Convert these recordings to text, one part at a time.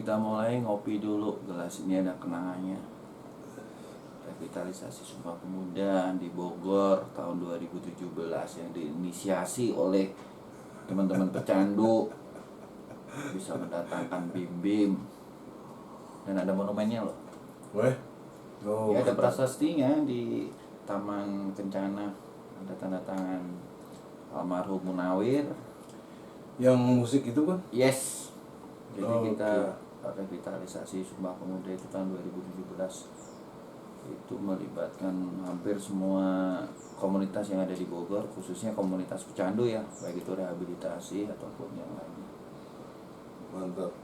kita mulai ngopi dulu. Gelas ini ada kenangannya. Revitalisasi Sumpah Pemuda di Bogor tahun 2017 yang diinisiasi oleh teman-teman pecandu, bisa mendatangkan Bim-Bim, dan ada monumennya loh. Ya, ada prasastinya di Taman Kencana, ada tanda tangan almarhum Munawir. Yang musik itu kan? Yes. Jadi kita revitalisasi Sumpah Pemuda itu tahun 2017. Itu melibatkan hampir semua komunitas yang ada di Bogor, khususnya komunitas pecandu ya, baik itu rehabilitasi ataupun yang lainnya. Mantap.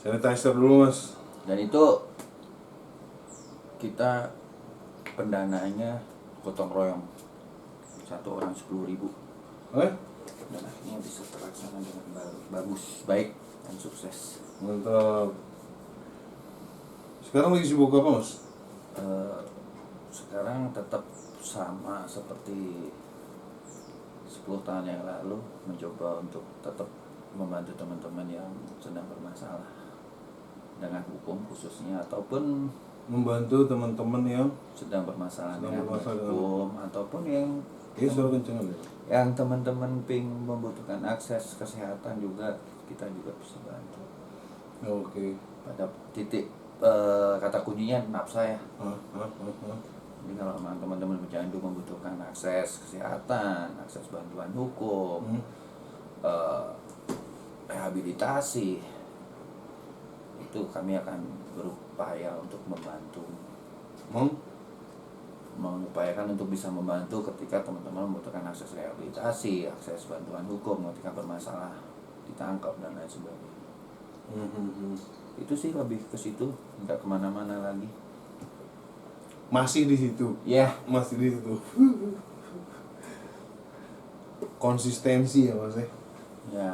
Sanitizer dulu mas. Dan itu kita pendanaannya gotong royong, satu orang 10.000. Dan akhirnya bisa terlaksana dengan bagus, baik, dan sukses. Mantap. Sekarang lagi sibuk apa mas? Sekarang tetap sama seperti 10 tahun yang lalu, mencoba untuk tetap membantu teman-teman yang sedang bermasalah dengan hukum khususnya, ataupun Membantu teman-teman yang sedang bermasalah sedang dengan bermasalah hukum, ataupun yang suara kenceng ya? yang teman-teman membutuhkan akses kesehatan juga, kita juga bisa bantu. Oke. Pada titik kata kuncinya nafsa ya. Jadi kalau teman-teman pecandu membutuhkan akses kesehatan, akses bantuan hukum, rehabilitasi, itu kami akan berupaya untuk membantu. Mengupayakan untuk bisa membantu ketika teman-teman membutuhkan akses rehabilitasi, akses bantuan hukum ketika bermasalah, ditangkap dan lain sebagainya. Itu sih lebih ke situ, nggak kemana-mana lagi. Masih di situ. Ya. Masih di situ. Konsistensi ya mas ya. Ya.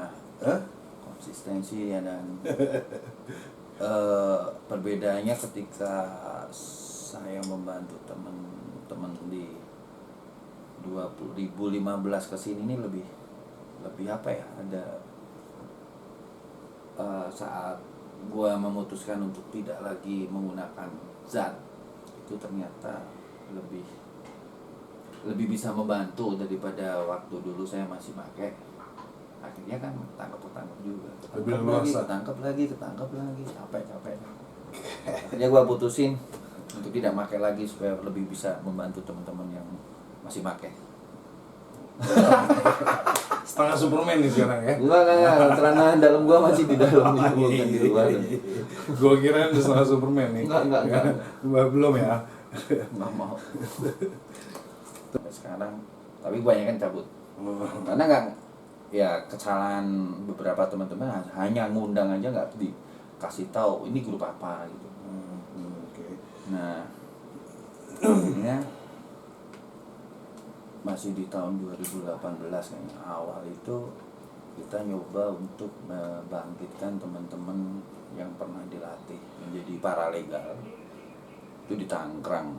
Konsistensi ya, dan perbedaannya ketika saya membantu teman-teman di 2015 kesini ini lebih apa ya, ada saat gua memutuskan untuk tidak lagi menggunakan zat, itu ternyata lebih bisa membantu daripada waktu dulu saya masih pakai. Akhirnya kan ketangkep juga, ketangkep lagi, capek. Akhirnya gua putusin untuk tidak pakai lagi supaya lebih bisa membantu teman-teman yang masih pakai. Setengah Superman nih sekarang ya. Enggak, celana dalam gua masih di dalam, bukan di luar. Gua kira udah setengah Superman nih. Enggak. Belum ya. Enggak mau. Sekarang tapi banyak kan cabut. Karena enggak, ya kesalahan beberapa teman-teman hanya ngundang aja, nggak dikasih tahu ini grup apa gitu. Nah, akhirnya masih di tahun 2018 kayaknya awal itu kita nyoba untuk membangkitkan teman-teman yang pernah dilatih menjadi paralegal itu di Tangerang.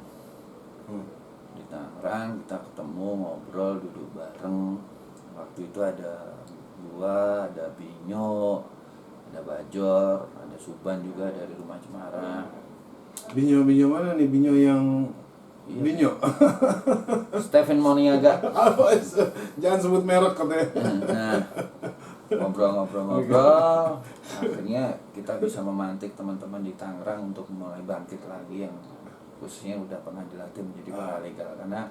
Di Tangerang kita ketemu, ngobrol, duduk bareng. Waktu itu ada gua, ada Binyo, ada Bajor, ada Suban juga dari Rumah Cemara. Binyo mana nih? Binyo yang iya. Binyo Stephen Moniaga. Jangan sebut merek katanya. Nah, ngobrol. Akhirnya kita bisa memantik teman-teman di Tangerang untuk mulai bangkit lagi, yang khususnya udah pernah dilatih menjadi paralegal. Karena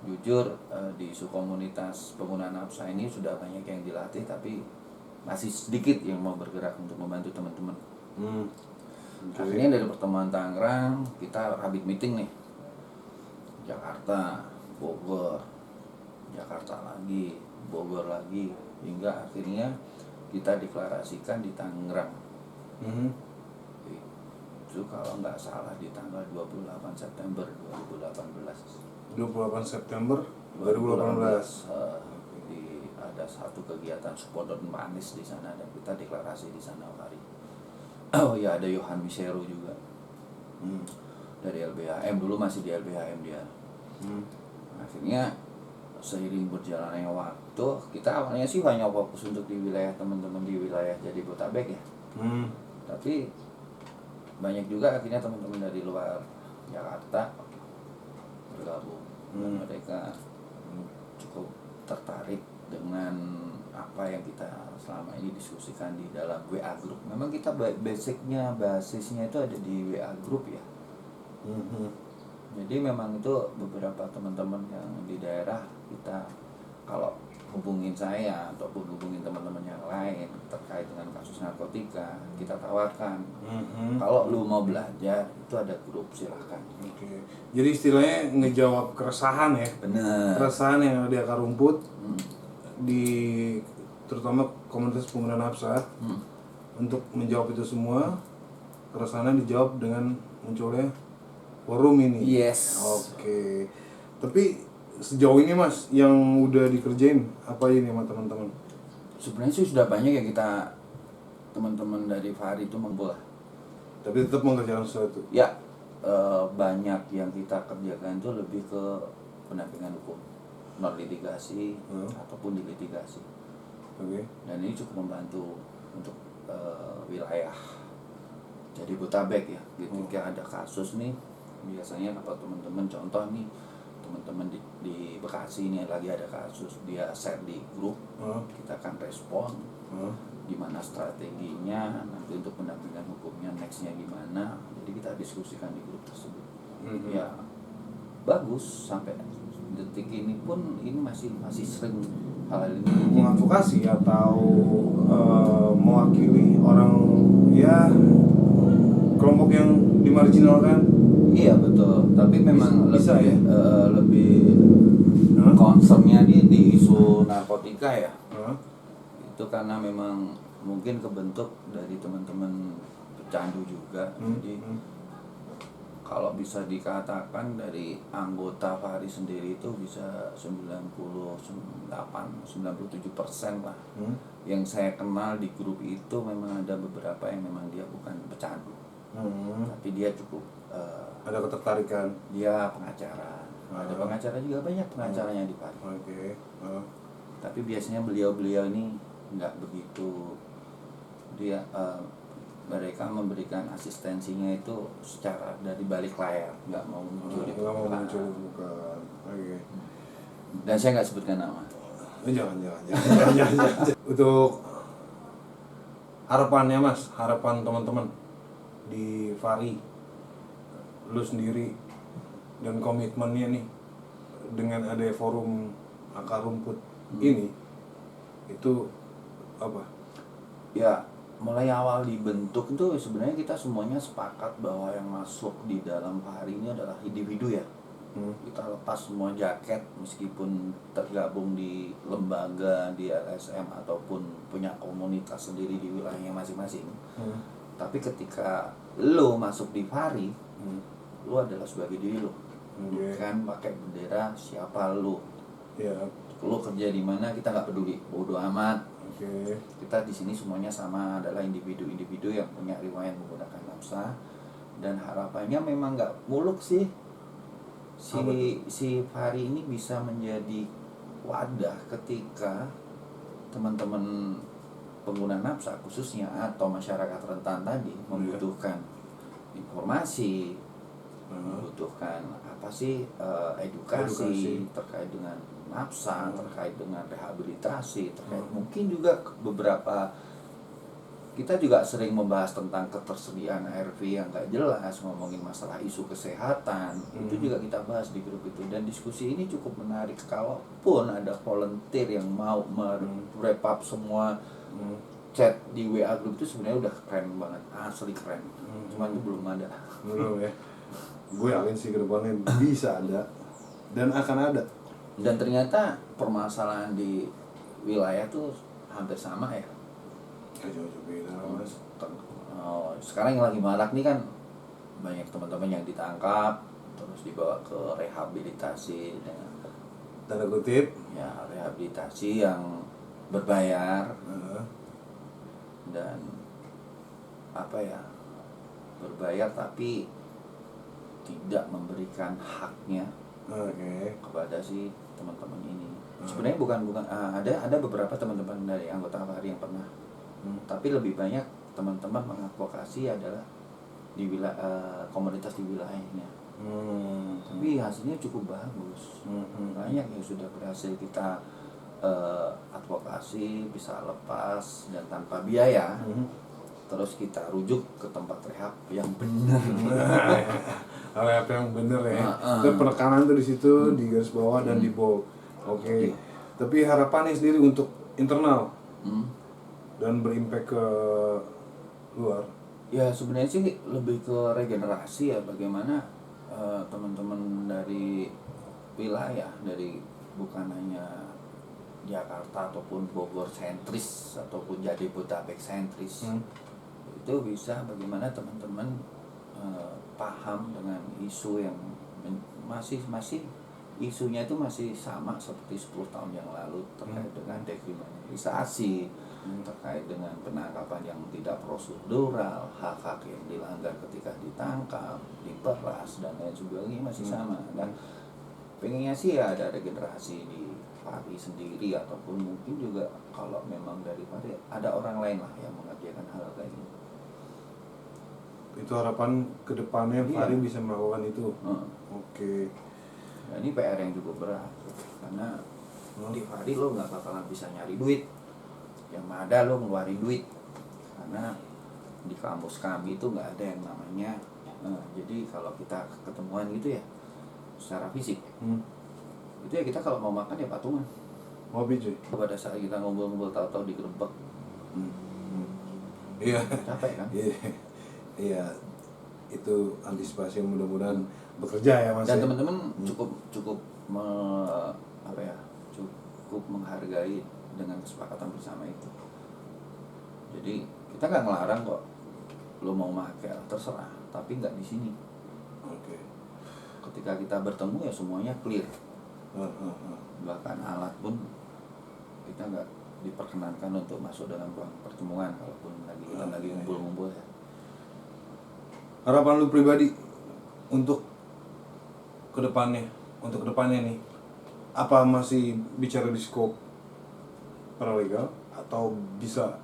jujur di isu komunitas penggunaan nafsa ini sudah banyak yang dilatih, tapi masih sedikit yang mau bergerak untuk membantu teman-teman. Akhirnya dari pertemuan Tangerang kita habit meeting nih, Jakarta, Bogor, Jakarta lagi, Bogor lagi, hingga akhirnya kita deklarasikan di Tangerang. Itu kalau nggak salah di tanggal 28 September 2018. 28 September 2018. Ada satu kegiatan Supporter Manis di sana dan kita deklarasi di sana hari. Oh ya, ada Yohan Wisero juga. Dari LBHM, dulu masih di LBHM dia. Akhirnya seiring berjalannya waktu, kita awalnya sih hanya fokus untuk di wilayah teman-teman di wilayah Jabodetabek ya. Tapi banyak juga akhirnya teman-teman dari luar Jakarta bergabung. Mereka cukup tertarik dengan apa yang kita selama ini diskusikan di dalam WA Group. Memang kita basisnya itu ada di WA Group ya. Jadi memang itu beberapa teman-teman yang di daerah kita kalau hubungin saya ataupun hubungin teman-teman yang lain terkait dengan kasus narkotika, kita tawarkan kalau lu mau belajar itu ada grup, silahkan. Jadi istilahnya ngejawab keresahan ya. Bener. Keresahan yang ada di akar rumput di terutama komunitas pengguna nafsa. Untuk menjawab itu semua, keresahannya dijawab dengan munculnya forum ini. Yes. Oke. Tapi sejauh ini Mas yang udah dikerjain apa ini sama teman-teman? Sebenarnya sih sudah banyak ya kita teman-teman dari Fahri itu membuat. Tapi tetap mengerjakan sesuatu. Ya, banyak yang kita kerjakan itu lebih ke pendampingan hukum, non litigasi ataupun di litigasi. Dan ini cukup membantu untuk wilayah jadi Botabek ya. Ketika ada kasus nih, biasanya kalau teman-teman contoh nih, teman-teman di Bekasi ini lagi ada kasus, dia share di grup, kita akan respon gimana strateginya nanti untuk pendampingan hukumnya nextnya gimana, jadi kita diskusikan di grup tersebut. Ya bagus, sampai detik ini pun ini masih sering hal ini mengadvokasi atau mewakili orang ya kelompok yang dimarginalkan. Iya betul, tapi memang bisa lebih, ya? lebih concernnya di isu narkotika ya. Itu karena memang mungkin kebentuk dari teman-teman pecandu juga. Jadi kalau bisa dikatakan dari anggota Fahri sendiri itu bisa 97% lah. Yang saya kenal di grup itu memang ada beberapa yang memang dia bukan pecandu, tapi dia cukup ada ketertarikan. Dia pengacara. Ada pengacara juga, banyak pengacaranya di Fahri. Tapi biasanya beliau-beliau ini nggak begitu, dia mereka memberikan asistensinya itu secara dari balik layar, nggak mau muncul di bukan. Dan saya nggak sebutkan nama. Jangan. Untuk harapannya Mas, harapan teman-teman di Fahri, lu sendiri dan komitmennya nih dengan ada forum akar rumput ini, itu apa? Ya, mulai awal dibentuk itu sebenarnya kita semuanya sepakat bahwa yang masuk di dalam Fahri ini adalah individu ya. Kita lepas semua jaket meskipun tergabung di lembaga, di LSM ataupun punya komunitas sendiri di wilayahnya masing-masing. Tapi ketika lo masuk di Fahri, lo adalah sebagai diri lo, bukan pakai bendera siapa lo. Lo kerja di mana kita nggak peduli, bodoh amat. Kita di sini semuanya sama, adalah individu-individu yang punya riwayat menggunakan nafsa, dan harapannya memang nggak muluk sih. Si Fahri ini bisa menjadi wadah ketika teman-teman pengguna nafsa khususnya atau masyarakat rentan tadi membutuhkan informasi, membutuhkan apa sih, edukasi terkait dengan nafsa, terkait dengan rehabilitasi, terkait mungkin juga beberapa, kita juga sering membahas tentang ketersediaan ARV yang gak jelas, ngomongin masalah isu kesehatan, itu juga kita bahas di grup itu. Dan diskusi ini cukup menarik, kalaupun ada volunteer yang mau wrap up semua chat di WA grup itu sebenarnya udah keren banget, asli keren. Cuman itu belum ada. Belum ya. Gue yakin sih ke depannya bisa ada dan akan ada. Dan ternyata permasalahan di wilayah tuh hampir sama ya. Jauh-jauh beda Mas. Sekarang yang lagi marak nih kan banyak teman-teman yang ditangkap terus dibawa ke rehabilitasi dengan tanda kutip ya, rehabilitasi yang berbayar dan apa ya, berbayar tapi tidak memberikan haknya kepada si teman-teman ini. Sebenarnya bukan ada beberapa teman-teman dari anggota Fahri yang pernah, tapi lebih banyak teman-teman mengadvokasi adalah di komunitas di wilayahnya. Tapi hasilnya cukup bagus. Banyak yang sudah berhasil kita advokasi bisa lepas dan tanpa biaya. Terus kita rujuk ke tempat rehab yang benar. Rehab yang benar ya. Itu penekanan tuh di situ di garis bawah dan di bold. Oke. Tapi harapannya sendiri untuk internal dan berimpact ke luar. Ya sebenarnya sih lebih ke regenerasi ya, bagaimana teman-teman dari wilayah, dari bukan hanya Jakarta ataupun Bogor sentris ataupun Jabodetabek sentris, itu bisa bagaimana teman-teman paham dengan isu yang masih isunya itu masih sama seperti 10 tahun yang lalu terkait dengan dekriminalisasi, terkait dengan penangkapan yang tidak prosedural, hak-hak yang dilanggar ketika ditangkap, diperas dan lain sebagainya masih sama. Dan pengennya sih ya ada regenerasi di Fahri sendiri, ataupun mungkin juga kalau memang dari Fahri ada orang lain lah yang mengerjakan hal kayak gitu. Itu harapan kedepannya Fahri bisa melakukan itu. Oke. Nah, ini PR yang cukup berat karena di Fahri lo nggak bakalan bisa nyari duit, yang ada lo ngeluarin duit, karena di kampus kami itu nggak ada yang namanya jadi kalau kita ketemuan gitu ya secara fisik, itu ya kita kalau mau makan ya patungan. Hobi cuy. Pada saat kita ngobrol-ngobrol tahu-tahu digerebek, Iya. capek kan? Iya. Itu antisipasi yang mudah-mudahan bekerja ya Mas. Dan teman-teman cukup cukup menghargai dengan kesepakatan bersama itu. Jadi kita nggak ngelarang kok, lo mau pakai terserah, tapi nggak di sini. Oke. Ketika kita bertemu ya semuanya clear. Bahkan alat pun kita nggak diperkenankan untuk masuk dalam ruang pertemuan kalaupun kita lagi ngumpul-ngumpul ya. Harapan lu pribadi untuk kedepannya nih, apa masih bicara di skop paralegal atau bisa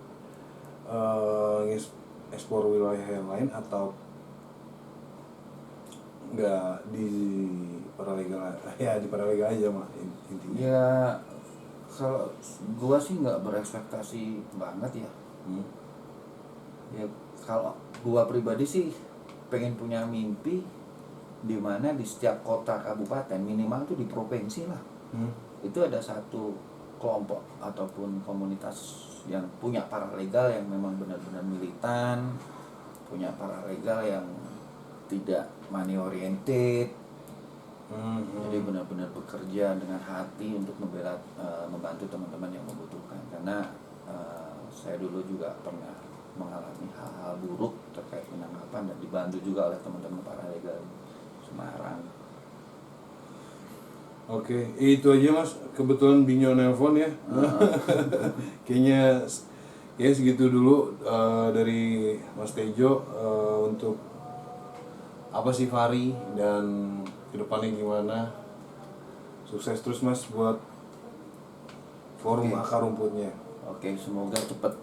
eksplor wilayah yang lain, atau nggak di paralegal ya, di paralegal aja mah intinya? Ya kalau gua sih nggak berekspektasi banget ya. Ya kalau gua pribadi sih pengen punya mimpi di mana di setiap kota kabupaten minimal tuh di provinsi lah, itu ada satu kelompok ataupun komunitas yang punya paralegal yang memang benar-benar militan, punya paralegal yang tidak money oriented, jadi benar-benar bekerja dengan hati untuk membantu teman-teman yang membutuhkan. Karena saya dulu juga pernah mengalami hal-hal buruk terkait penangkapan dan dibantu juga oleh teman-teman paralegal Semarang. Oke, itu aja Mas. Kebetulan Binyo nelpon ya. Kayaknya segitu dulu dari Mas Tejo untuk apa sih Fahri dan kedepannya gimana. Sukses terus Mas buat forum akar rumputnya. Oke, semoga cepat